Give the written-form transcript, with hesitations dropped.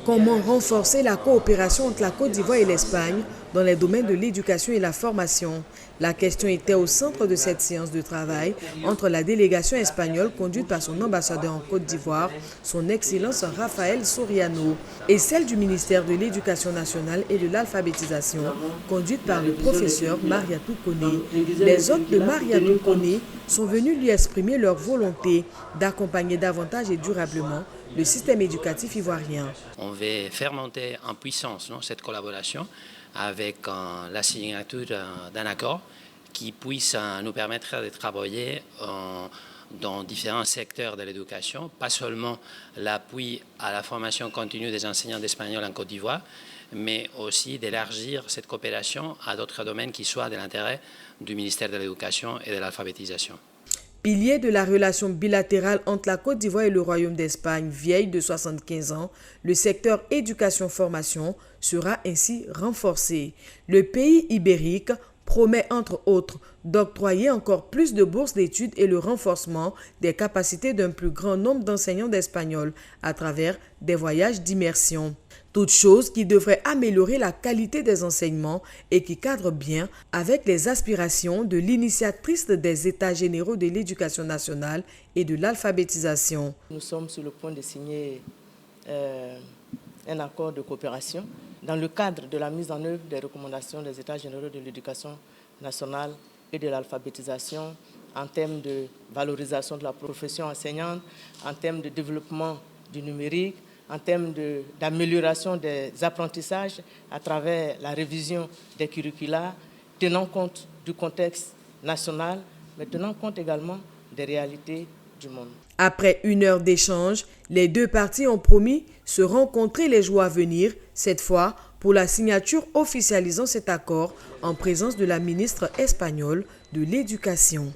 Comment renforcer la coopération entre la Côte d'Ivoire et l'Espagne dans les domaines de l'éducation et la formation? La question était au centre de cette séance de travail entre la délégation espagnole conduite par son ambassadeur en Côte d'Ivoire, son Excellence Raphaël Soriano, et celle du ministère de l'Éducation nationale et de l'alphabétisation, conduite par le professeur Mariatou Koné. Les hôtes de Mariatou Koné sont venus lui exprimer leur volonté d'accompagner davantage et durablement le système éducatif ivoirien. On veut faire monter en puissance cette collaboration avec la signature d'un accord qui puisse nous permettre de travailler dans différents secteurs de l'éducation, pas seulement l'appui à la formation continue des enseignants d'espagnol en Côte d'Ivoire, mais aussi d'élargir cette coopération à d'autres domaines qui soient de l'intérêt du ministère de l'Éducation et de l'alphabétisation. Pilier de la relation bilatérale entre la Côte d'Ivoire et le Royaume d'Espagne, vieille de 75 ans, le secteur éducation-formation sera ainsi renforcé. Le pays ibérique promet entre autres d'octroyer encore plus de bourses d'études et le renforcement des capacités d'un plus grand nombre d'enseignants d'espagnol à travers des voyages d'immersion. Toute chose qui devrait améliorer la qualité des enseignements et qui cadre bien avec les aspirations de l'initiatrice des États généraux de l'éducation nationale et de l'alphabétisation. Nous sommes sur le point de signer un accord de coopération dans le cadre de la mise en œuvre des recommandations des États généraux de l'éducation nationale et de l'alphabétisation en termes de valorisation de la profession enseignante, en termes de développement du numérique, en termes d'amélioration des apprentissages à travers la révision des curricula, tenant compte du contexte national, mais tenant compte également des réalités du monde. Après 1 heure d'échange, les deux parties ont promis se rencontrer les jours à venir, cette fois pour la signature officialisant cet accord en présence de la ministre espagnole de l'Éducation.